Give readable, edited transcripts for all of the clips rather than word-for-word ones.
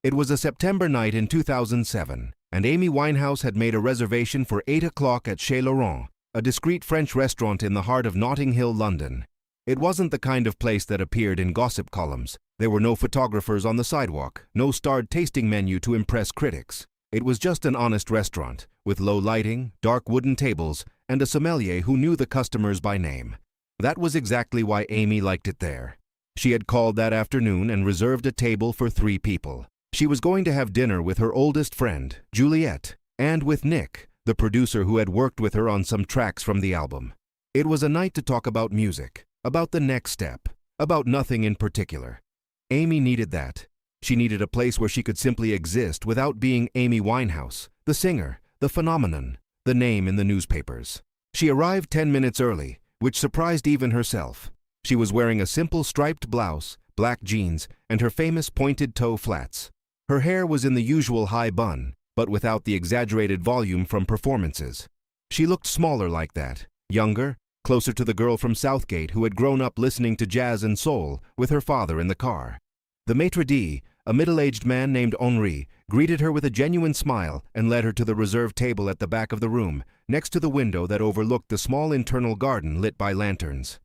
It was a September night in 2007, and Amy Winehouse had made a reservation for 8 o'clock at Chez Laurent, a discreet French restaurant in the heart of Notting Hill, London. It wasn't the kind of place that appeared in gossip columns. There were no photographers on the sidewalk, no starred tasting menu to impress critics. It was just an honest restaurant, with low lighting, dark wooden tables, and a sommelier who knew the customers by name. That was exactly why Amy liked it there. She had called that afternoon and reserved a table for 3 people. She was going to have dinner with her oldest friend, Juliet, and with Nick, the producer who had worked with her on some tracks from the album. It was a night to talk about music, about the next step, about nothing in particular. Amy needed that. She needed a place where she could simply exist without being Amy Winehouse, the singer, the phenomenon, the name in the newspapers. She arrived 10 minutes early, which surprised even herself. She was wearing a simple striped blouse, black jeans, and her famous pointed toe flats. Her hair was in the usual high bun, but without the exaggerated volume from performances. She looked smaller like that, younger, closer to the girl from Southgate who had grown up listening to jazz and soul with her father in the car. The maitre d', a middle-aged man named Henri, greeted her with a genuine smile and led her to the reserved table at the back of the room, next to the window that overlooked the small internal garden lit by lanterns.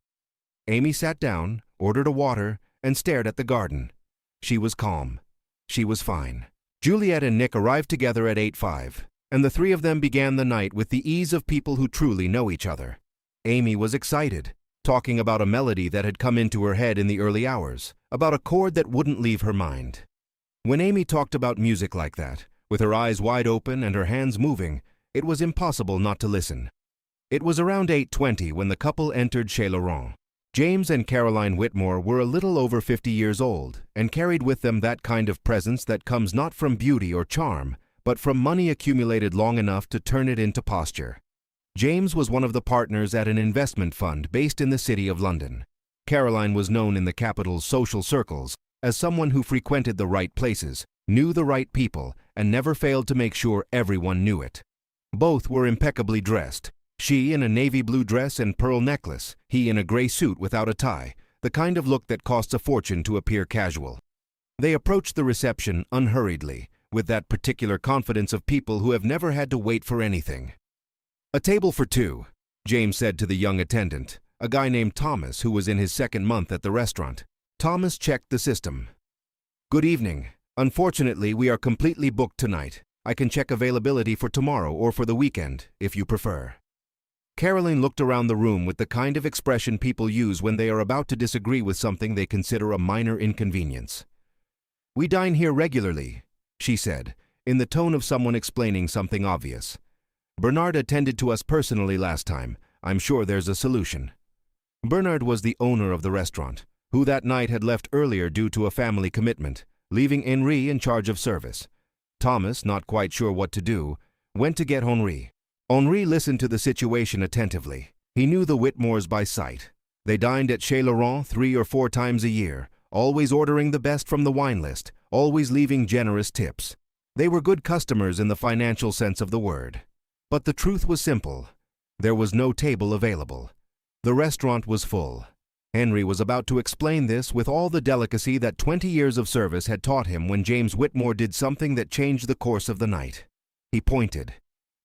Amy sat down, ordered a water, and stared at the garden. She was calm. She was fine. Juliet and Nick arrived together at 8:05, and the 3 of them began the night with the ease of people who truly know each other. Amy was excited, talking about a melody that had come into her head in the early hours, about a chord that wouldn't leave her mind. When Amy talked about music like that, with her eyes wide open and her hands moving, it was impossible not to listen. It was around 8:20 when the couple entered Chez Laurent. James and Caroline Whitmore were a little over 50 years old and carried with them that kind of presence that comes not from beauty or charm, but from money accumulated long enough to turn it into posture. James was one of the partners at an investment fund based in the City of London. Caroline was known in the capital's social circles as someone who frequented the right places, knew the right people, and never failed to make sure everyone knew it. Both were impeccably dressed. She in a navy blue dress and pearl necklace, he in a gray suit without a tie, the kind of look that costs a fortune to appear casual. They approached the reception unhurriedly, with that particular confidence of people who have never had to wait for anything. "A table for 2, James said to the young attendant, a guy named Thomas who was in his 2nd month at the restaurant. Thomas checked the system. "Good evening. Unfortunately, we are completely booked tonight. I can check availability for tomorrow or for the weekend, if you prefer." Caroline looked around the room with the kind of expression people use when they are about to disagree with something they consider a minor inconvenience. "We dine here regularly," she said, in the tone of someone explaining something obvious. "Bernard attended to us personally last time. I'm sure there's a solution." Bernard was the owner of the restaurant, who that night had left earlier due to a family commitment, leaving Henri in charge of service. Thomas, not quite sure what to do, went to get Henri. Henri listened to the situation attentively. He knew the Whitmores by sight. They dined at Chez Laurent 3 or 4 times a year, always ordering the best from the wine list, always leaving generous tips. They were good customers in the financial sense of the word. But the truth was simple. There was no table available. The restaurant was full. Henri was about to explain this with all the delicacy that 20 years of service had taught him when James Whitmore did something that changed the course of the night. He pointed.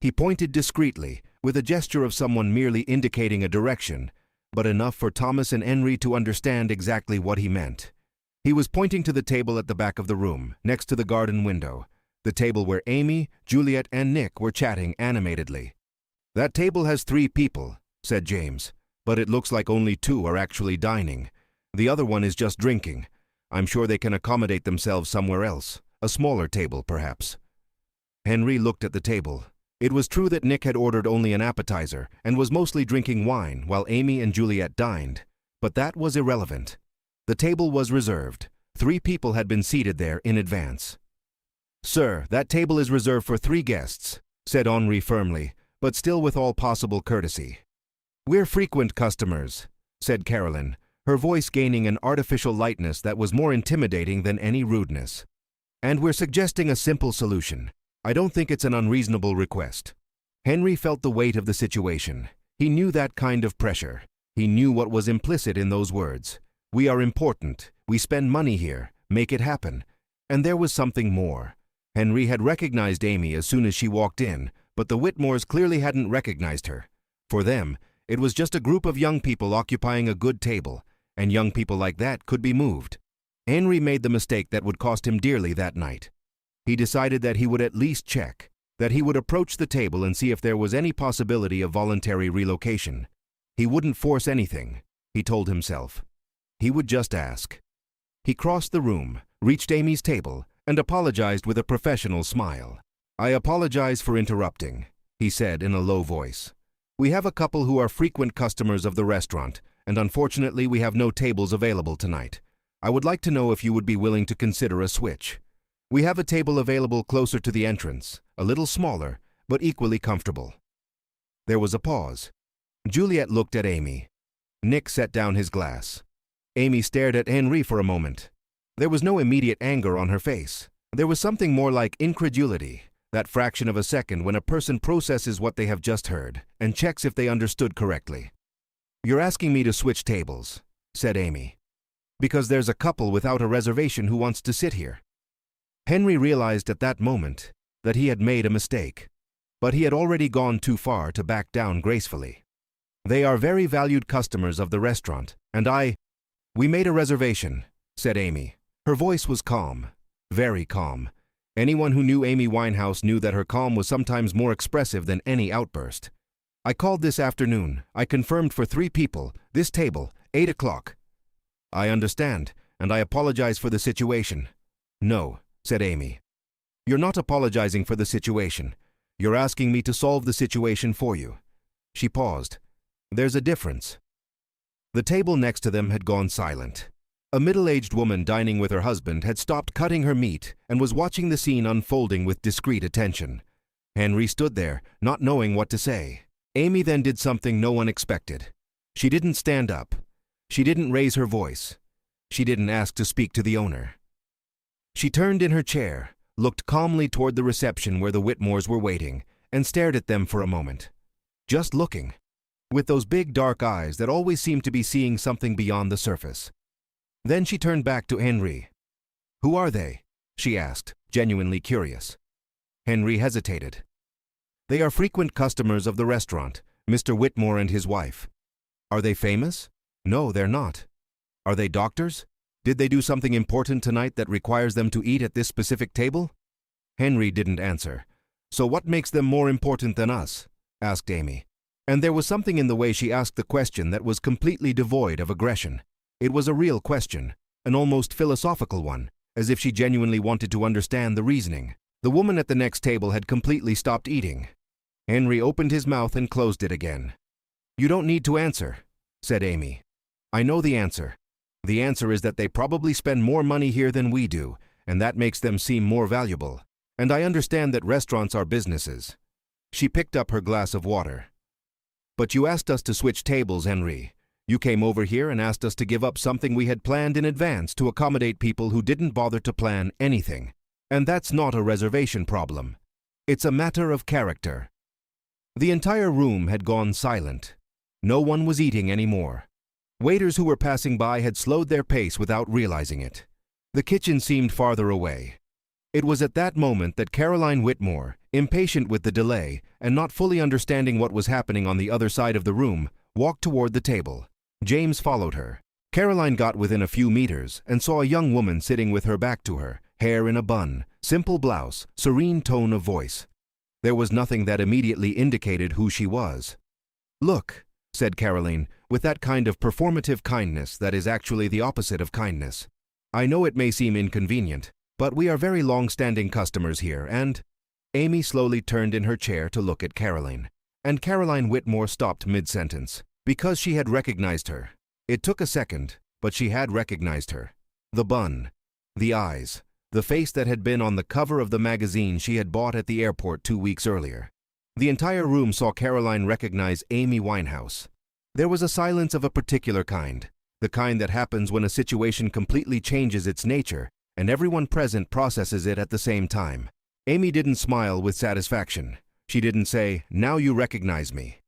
He pointed discreetly, with a gesture of someone merely indicating a direction, but enough for Thomas and Henri to understand exactly what he meant. He was pointing to the table at the back of the room, next to the garden window, the table where Amy, Juliet, and Nick were chatting animatedly. "That table has 3 people," said James, "but it looks like only 2 are actually dining. The other one is just drinking. I'm sure they can accommodate themselves somewhere else, a smaller table perhaps." Henri looked at the table. It was true that Nick had ordered only an appetizer and was mostly drinking wine while Amy and Juliet dined, but that was irrelevant. The table was reserved. 3 people had been seated there in advance. "Sir, that table is reserved for 3 guests," said Henri firmly, but still with all possible courtesy. "We're frequent customers," said Caroline, her voice gaining an artificial lightness that was more intimidating than any rudeness. "And we're suggesting a simple solution. I don't think it's an unreasonable request." Henri felt the weight of the situation. He knew that kind of pressure. He knew what was implicit in those words. "We are important. We spend money here. Make it happen." And there was something more. Henry had recognized Amy as soon as she walked in, but the Whitmores clearly hadn't recognized her. For them, it was just a group of young people occupying a good table, and young people like that could be moved. Henry made the mistake that would cost him dearly that night. He decided that he would at least check, that he would approach the table and see if there was any possibility of voluntary relocation. He wouldn't force anything, he told himself. He would just ask. He crossed the room, reached Amy's table, and apologized with a professional smile. "I apologize for interrupting," he said in a low voice. "We have a couple who are frequent customers of the restaurant, and unfortunately we have no tables available tonight. I would like to know if you would be willing to consider a switch. We have a table available closer to the entrance, a little smaller, but equally comfortable." There was a pause. Juliet looked at Amy. Nick set down his glass. Amy stared at Henry for a moment. There was no immediate anger on her face. There was something more like incredulity, that fraction of a second when a person processes what they have just heard and checks if they understood correctly. "You're asking me to switch tables," said Amy, "because there's a couple without a reservation who wants to sit here." Henry realized at that moment that he had made a mistake, but he had already gone too far to back down gracefully. "They are very valued customers of the restaurant, and we made a reservation," said Amy. Her voice was calm, very calm. Anyone who knew Amy Winehouse knew that her calm was sometimes more expressive than any outburst. "I called this afternoon. I confirmed for 3 people, this table, 8 o'clock. "I understand, and I apologize for the situation." "No," said Amy. "You're not apologizing for the situation. You're asking me to solve the situation for you." She paused. "There's a difference." The table next to them had gone silent. A middle-aged woman dining with her husband had stopped cutting her meat and was watching the scene unfolding with discreet attention. Henry stood there, not knowing what to say. Amy then did something no one expected. She didn't stand up. She didn't raise her voice. She didn't ask to speak to the owner. She turned in her chair, looked calmly toward the reception where the Whitmores were waiting, and stared at them for a moment. Just looking, with those big dark eyes that always seemed to be seeing something beyond the surface. Then she turned back to Henry. "Who are they?" she asked, genuinely curious. Henry hesitated. "They are frequent customers of the restaurant, Mr. Whitmore and his wife." "Are they famous?" "No, they're not." "Are they doctors? Did they do something important tonight that requires them to eat at this specific table?" Henry didn't answer. "So what makes them more important than us?" asked Amy. And there was something in the way she asked the question that was completely devoid of aggression. It was a real question, an almost philosophical one, as if she genuinely wanted to understand the reasoning. The woman at the next table had completely stopped eating. Henry opened his mouth and closed it again. "You don't need to answer," said Amy. "I know the answer. The answer is that they probably spend more money here than we do, and that makes them seem more valuable. And I understand that restaurants are businesses." She picked up her glass of water. "But you asked us to switch tables, Henry. You came over here and asked us to give up something we had planned in advance to accommodate people who didn't bother to plan anything. And that's not a reservation problem. It's a matter of character." The entire room had gone silent. No one was eating anymore. Waiters who were passing by had slowed their pace without realizing it. The kitchen seemed farther away. It was at that moment that Caroline Whitmore, impatient with the delay and not fully understanding what was happening on the other side of the room, walked toward the table. James followed her. Caroline got within a few meters and saw a young woman sitting with her back to her, hair in a bun, simple blouse, serene tone of voice. There was nothing that immediately indicated who she was. "Look," said Caroline, with that kind of performative kindness that is actually the opposite of kindness. "I know it may seem inconvenient, but we are very long-standing customers here, and—" Amy slowly turned in her chair to look at Caroline, and Caroline Whitmore stopped mid-sentence, because she had recognized her. It took a second, but she had recognized her. The bun, the eyes, the face that had been on the cover of the magazine she had bought at the airport 2 weeks earlier. The entire room saw Caroline recognize Amy Winehouse. There was a silence of a particular kind, the kind that happens when a situation completely changes its nature and everyone present processes it at the same time. Amy didn't smile with satisfaction. She didn't say, "Now you recognize me."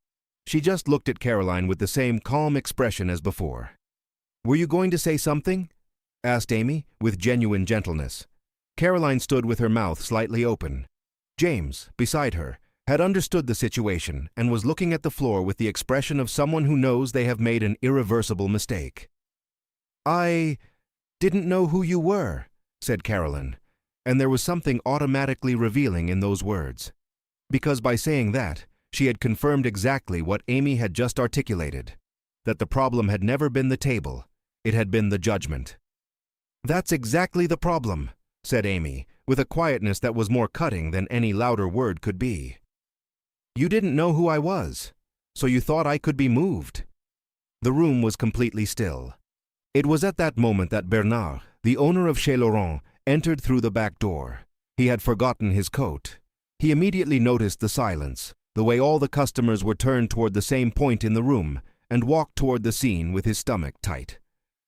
She just looked at Caroline with the same calm expression as before. "Were you going to say something?" asked Amy, with genuine gentleness. Caroline stood with her mouth slightly open. James, beside her, had understood the situation and was looking at the floor with the expression of someone who knows they have made an irreversible mistake. "I didn't know who you were," said Caroline, and there was something automatically revealing in those words. Because by saying that, she had confirmed exactly what Amy had just articulated, that the problem had never been the table, it had been the judgment. "That's exactly the problem," said Amy, with a quietness that was more cutting than any louder word could be. "You didn't know who I was, so you thought I could be moved." The room was completely still. It was at that moment that Bernard, the owner of Chez Laurent, entered through the back door. He had forgotten his coat. He immediately noticed the silence, the way all the customers were turned toward the same point in the room, and walked toward the scene with his stomach tight.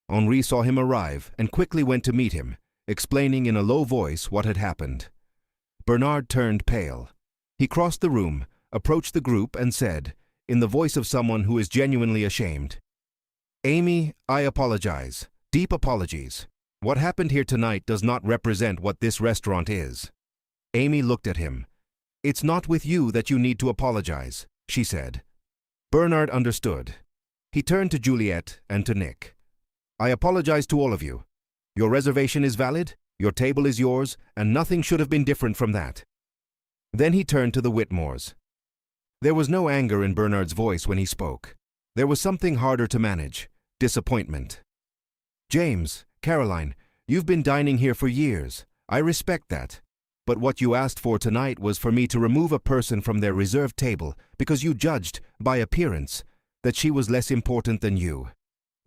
Henri saw him arrive and quickly went to meet him, explaining in a low voice what had happened. Bernard turned pale. He crossed the room, approached the group, and said, in the voice of someone who is genuinely ashamed, "Amy, I apologize. Deep apologies. What happened here tonight does not represent what this restaurant is." Amy looked at him. "It's not with you that you need to apologize," she said. Bernard understood. He turned to Juliette and to Nick. "I apologize to all of you. Your reservation is valid, your table is yours, and nothing should have been different from that." Then he turned to the Whitmores. There was no anger in Bernard's voice when he spoke. There was something harder to manage: disappointment. "James, Caroline, you've been dining here for years. I respect that. But what you asked for tonight was for me to remove a person from their reserved table because you judged, by appearance, that she was less important than you.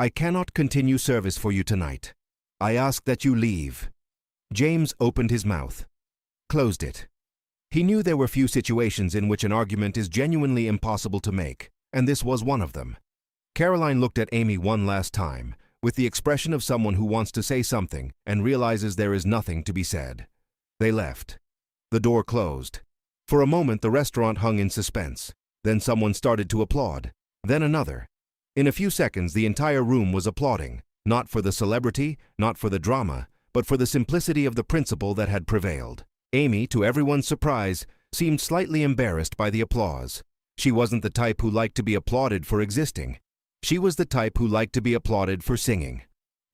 I cannot continue service for you tonight. I ask that you leave." James opened his mouth, closed it. He knew there were few situations in which an argument is genuinely impossible to make, and this was one of them. Caroline looked at Amy one last time, with the expression of someone who wants to say something and realizes there is nothing to be said. They left. The door closed. For a moment the restaurant hung in suspense. Then someone started to applaud. Then another. In a few seconds the entire room was applauding, not for the celebrity, not for the drama, but for the simplicity of the principle that had prevailed. Amy, to everyone's surprise, seemed slightly embarrassed by the applause. She wasn't the type who liked to be applauded for existing. She was the type who liked to be applauded for singing.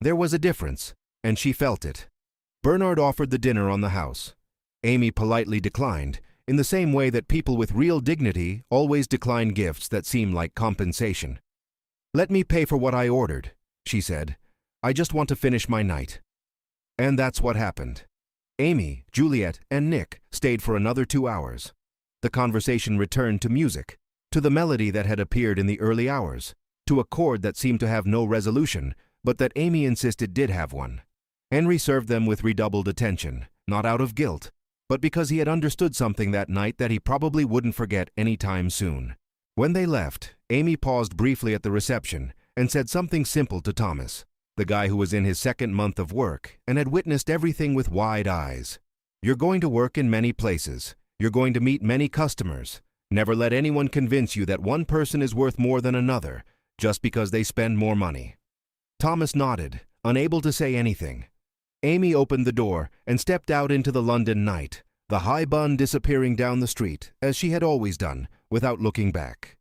There was a difference, and she felt it. Bernard offered the dinner on the house. Amy politely declined, in the same way that people with real dignity always decline gifts that seem like compensation. "Let me pay for what I ordered," she said. "I just want to finish my night." And that's what happened. Amy, Juliette, and Nick stayed for another 2 hours. The conversation returned to music, to the melody that had appeared in the early hours, to a chord that seemed to have no resolution, but that Amy insisted did have one. Henri served them with redoubled attention, not out of guilt, but because he had understood something that night that he probably wouldn't forget any time soon. When they left, Amy paused briefly at the reception and said something simple to Thomas, the guy who was in his second month of work and had witnessed everything with wide eyes. "You're going to work in many places. You're going to meet many customers. Never let anyone convince you that one person is worth more than another just because they spend more money." Thomas nodded, unable to say anything. Amy opened the door and stepped out into the London night, the high bun disappearing down the street, as she had always done, without looking back.